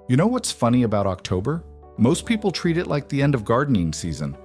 You know what's funny about October? Most people treat it like the end of gardening season,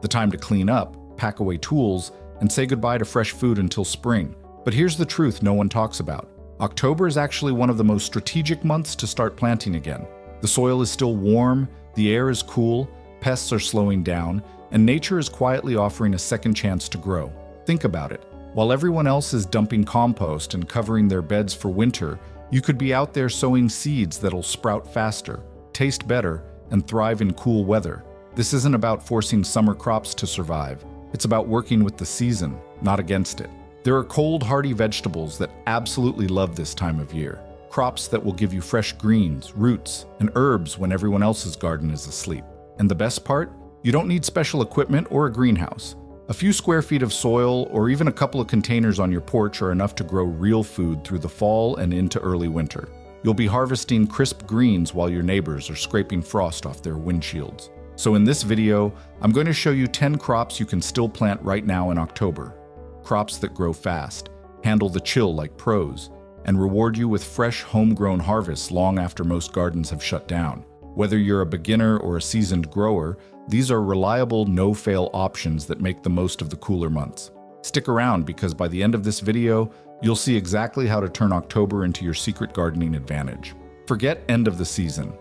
the time to clean up, pack away tools, and say goodbye to fresh food until spring. But here's the truth no one talks about. October is actually one of the most strategic months to start planting again. The soil is still warm, the air is cool, pests are slowing down, and nature is quietly offering a second chance to grow. Think about it. While everyone else is dumping compost and covering their beds for winter, you could be out there sowing seeds that'll sprout faster, taste better, and thrive in cool weather. This isn't about forcing summer crops to survive. It's about working with the season, not against it. There are cold, hardy vegetables that absolutely love this time of year. Crops that will give you fresh greens, roots, and herbs when everyone else's garden is asleep. And the best part? You don't need special equipment or a greenhouse. A few square feet of soil or even a couple of containers on your porch are enough to grow real food through the fall and into early winter. You'll be harvesting crisp greens while your neighbors are scraping frost off their windshields. So in this video, I'm going to show you 10 crops you can still plant right now in October. Crops that grow fast, handle the chill like pros, and reward you with fresh homegrown harvests long after most gardens have shut down. Whether you're a beginner or a seasoned grower, these are reliable, no-fail options that make the most of the cooler months. Stick around because by the end of this video, you'll see exactly how to turn October into your secret gardening advantage. Forget end of the season.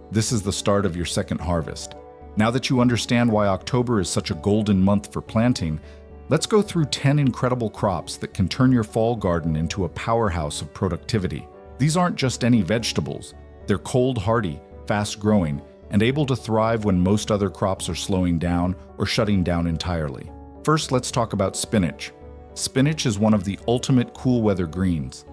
This is the start of your second harvest. Now that you understand why October is such a golden month for planting, let's go through 10 incredible crops that can turn your fall garden into a powerhouse of productivity. These aren't just any vegetables. They're cold hardy, fast-growing, and able to thrive when most other crops are slowing down or shutting down entirely. First, let's talk about spinach. Spinach is one of the ultimate cool weather greens.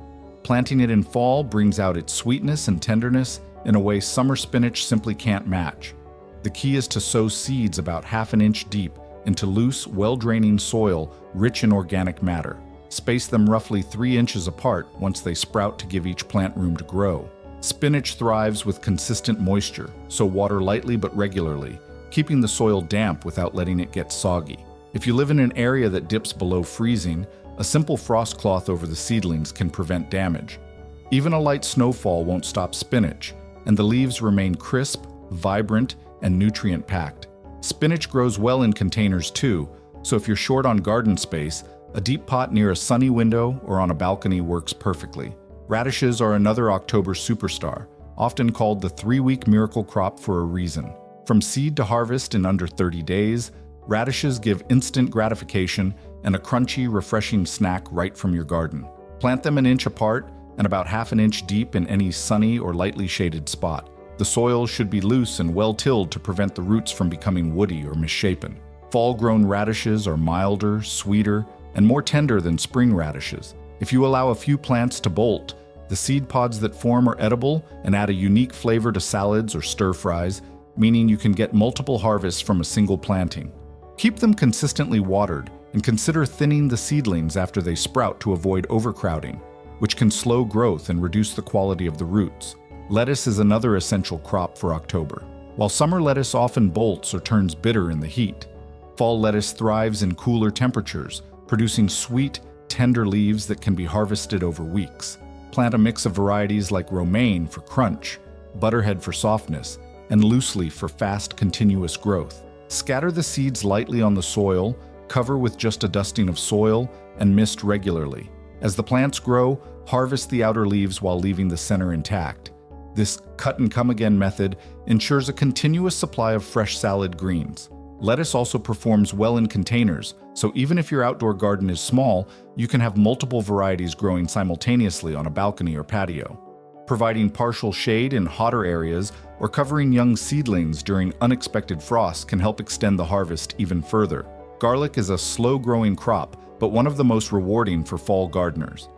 Planting it in fall brings out its sweetness and tenderness in a way summer spinach simply can't match. The key is to sow seeds about ½ an inch deep into loose, well-draining soil rich in organic matter. Space them roughly 3 inches apart once they sprout to give each plant room to grow. Spinach thrives with consistent moisture, so water lightly but regularly, keeping the soil damp without letting it get soggy. If you live in an area that dips below freezing, a simple frost cloth over the seedlings can prevent damage. Even a light snowfall won't stop spinach, and the leaves remain crisp, vibrant, and nutrient-packed. Spinach grows well in containers too, so if you're short on garden space, a deep pot near a sunny window or on a balcony works perfectly. Radishes are another October superstar, often called the 3-week miracle crop for a reason. From seed to harvest in under 30 days, radishes give instant gratification and a crunchy, refreshing snack right from your garden. Plant them an inch apart and about ½ an inch deep in any sunny or lightly shaded spot. The soil should be loose and well-tilled to prevent the roots from becoming woody or misshapen. Fall-grown radishes are milder, sweeter, and more tender than spring radishes. If you allow a few plants to bolt, the seed pods that form are edible and add a unique flavor to salads or stir-fries, meaning you can get multiple harvests from a single planting. Keep them consistently watered and consider thinning the seedlings after they sprout to avoid overcrowding, which can slow growth and reduce the quality of the roots. Lettuce is another essential crop for October. While summer lettuce often bolts or turns bitter in the heat, fall lettuce thrives in cooler temperatures, producing sweet, tender leaves that can be harvested over weeks. Plant a mix of varieties like romaine for crunch, butterhead for softness, and loose leaf for fast, continuous growth. Scatter the seeds lightly on the soil, cover with just a dusting of soil, and mist regularly. As the plants grow, harvest the outer leaves while leaving the center intact. This cut-and-come-again method ensures a continuous supply of fresh salad greens. Lettuce also performs well in containers, so even if your outdoor garden is small, you can have multiple varieties growing simultaneously on a balcony or patio. Providing partial shade in hotter areas or covering young seedlings during unexpected frosts can help extend the harvest even further. Garlic is a slow-growing crop, but one of the most rewarding for fall gardeners.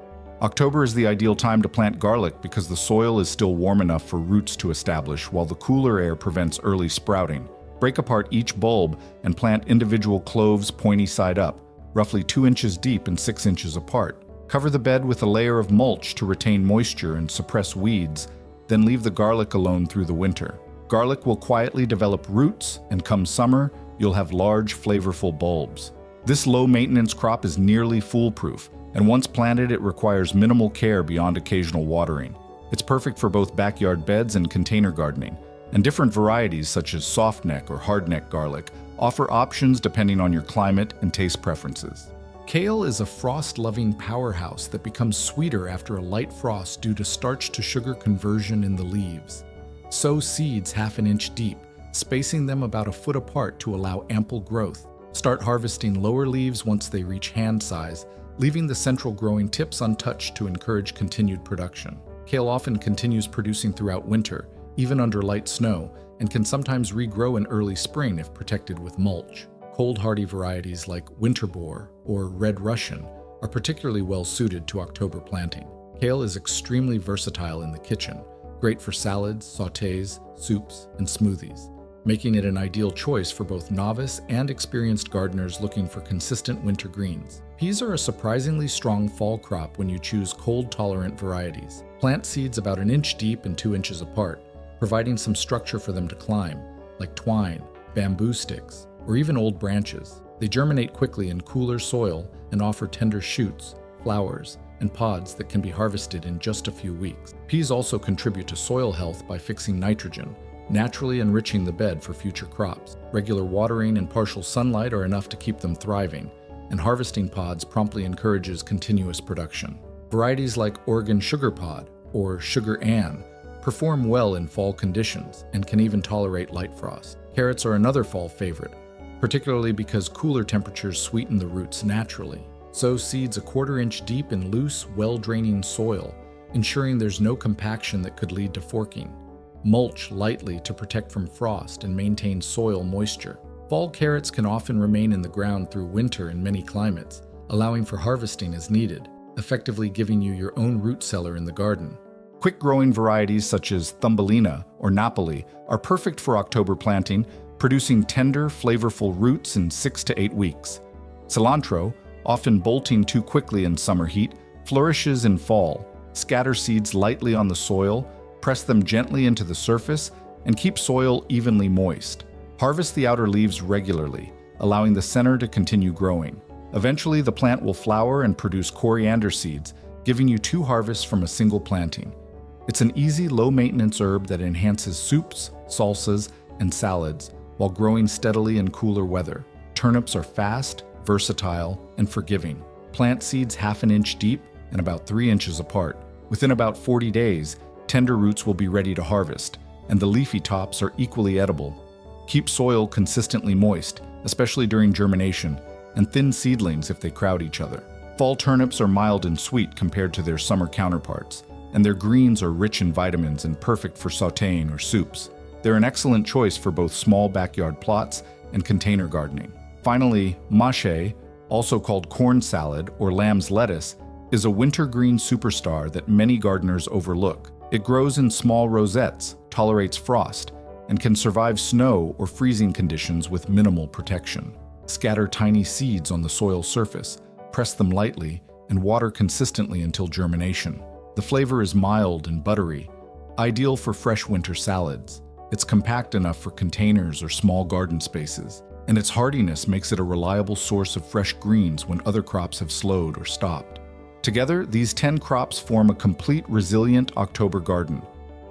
October is the ideal time to plant garlic because the soil is still warm enough for roots to establish while the cooler air prevents early sprouting. Break apart each bulb and plant individual cloves pointy side up, roughly 2 inches deep and 6 inches apart. Cover the bed with a layer of mulch to retain moisture and suppress weeds, then leave the garlic alone through the winter. Garlic will quietly develop roots, and come summer, you'll have large, flavorful bulbs. This low-maintenance crop is nearly foolproof, and once planted, it requires minimal care beyond occasional watering. It's perfect for both backyard beds and container gardening, and different varieties such as softneck or hardneck garlic offer options depending on your climate and taste preferences. Kale is a frost-loving powerhouse that becomes sweeter after a light frost due to starch-to-sugar conversion in the leaves. Sow seeds half an inch deep, spacing them about a foot apart to allow ample growth. Start harvesting lower leaves once they reach hand size, leaving the central growing tips untouched to encourage continued production. Kale often continues producing throughout winter, even under light snow, and can sometimes regrow in early spring if protected with mulch. Cold-hardy varieties like Winterbore or Red Russian are particularly well suited to October planting. Kale is extremely versatile in the kitchen, great for salads, sautés, soups, and smoothies, making it an ideal choice for both novice and experienced gardeners looking for consistent winter greens. Peas are a surprisingly strong fall crop when you choose cold-tolerant varieties. Plant seeds about an inch deep and 2 inches apart, providing some structure for them to climb, like twine, bamboo sticks, or even old branches. They germinate quickly in cooler soil and offer tender shoots, flowers, and pods that can be harvested in just a few weeks. Peas also contribute to soil health by fixing nitrogen, naturally enriching the bed for future crops. Regular watering and partial sunlight are enough to keep them thriving, and harvesting pods promptly encourages continuous production. Varieties like Oregon Sugar Pod or Sugar Ann perform well in fall conditions and can even tolerate light frost. Carrots are another fall favorite, particularly because cooler temperatures sweeten the roots naturally. Sow seeds a 1/4 inch deep in loose, well-draining soil, ensuring there's no compaction that could lead to forking. Mulch lightly to protect from frost and maintain soil moisture. Fall carrots can often remain in the ground through winter in many climates, allowing for harvesting as needed, effectively giving you your own root cellar in the garden. Quick-growing varieties such as Thumbelina or Napoli are perfect for October planting, producing tender, flavorful roots in 6 to 8 weeks. Cilantro, often bolting too quickly in summer heat, flourishes in fall. Scatter seeds lightly on the soil, press them gently into the surface, and keep soil evenly moist. Harvest the outer leaves regularly, allowing the center to continue growing. Eventually, the plant will flower and produce coriander seeds, giving you 2 harvests from a single planting. It's an easy, low-maintenance herb that enhances soups, salsas, and salads while growing steadily in cooler weather. Turnips are fast, versatile, and forgiving. Plant seeds half an inch deep and about 3 inches apart. Within about 40 days, tender roots will be ready to harvest, and the leafy tops are equally edible. Keep soil consistently moist, especially during germination, and thin seedlings if they crowd each other. Fall turnips are mild and sweet compared to their summer counterparts, and their greens are rich in vitamins and perfect for sautéing or soups. They're an excellent choice for both small backyard plots and container gardening. Finally, Mache, also called corn salad or lamb's lettuce, is a wintergreen superstar that many gardeners overlook. It grows in small rosettes, tolerates frost, and can survive snow or freezing conditions with minimal protection. Scatter tiny seeds on the soil surface, press them lightly, and water consistently until germination. The flavor is mild and buttery, ideal for fresh winter salads. It's compact enough for containers or small garden spaces, and its hardiness makes it a reliable source of fresh greens when other crops have slowed or stopped. Together, these 10 crops form a complete, resilient October garden.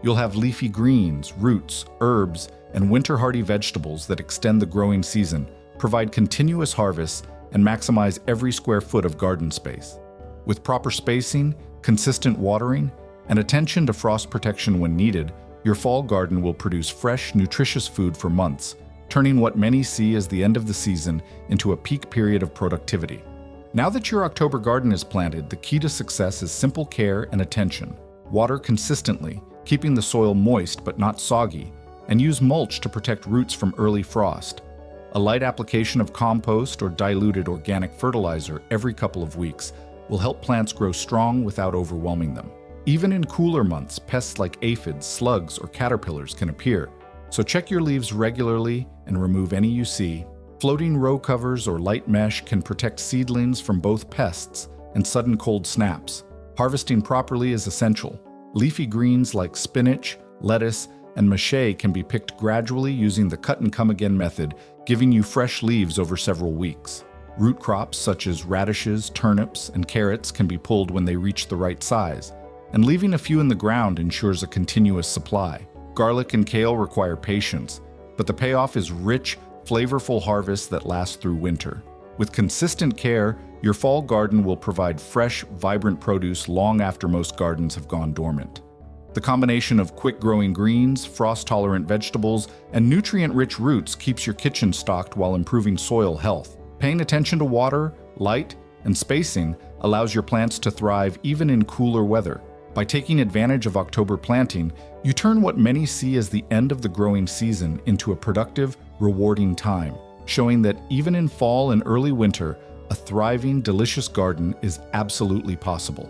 You'll have leafy greens, roots, herbs, and winter-hardy vegetables that extend the growing season, provide continuous harvests, and maximize every square foot of garden space. With proper spacing, consistent watering, and attention to frost protection when needed, your fall garden will produce fresh, nutritious food for months, turning what many see as the end of the season into a peak period of productivity. Now that your October garden is planted, the key to success is simple care and attention. Water consistently, keeping the soil moist but not soggy, and use mulch to protect roots from early frost. A light application of compost or diluted organic fertilizer every couple of weeks will help plants grow strong without overwhelming them. Even in cooler months, pests like aphids, slugs, or caterpillars can appear, so check your leaves regularly and remove any you see. Floating row covers or light mesh can protect seedlings from both pests and sudden cold snaps. Harvesting properly is essential. Leafy greens like spinach, lettuce, and mache can be picked gradually using the cut-and-come-again method, giving you fresh leaves over several weeks. Root crops such as radishes, turnips, and carrots can be pulled when they reach the right size. and leaving a few in the ground ensures a continuous supply. Garlic and kale require patience, but the payoff is rich, flavorful harvests that last through winter. With consistent care, your fall garden will provide fresh, vibrant produce long after most gardens have gone dormant. The combination of quick-growing greens, frost-tolerant vegetables, and nutrient-rich roots keeps your kitchen stocked while improving soil health. Paying attention to water, light, and spacing allows your plants to thrive even in cooler weather. By taking advantage of October planting, you turn what many see as the end of the growing season into a productive, rewarding time, showing that even in fall and early winter, a thriving, delicious garden is absolutely possible.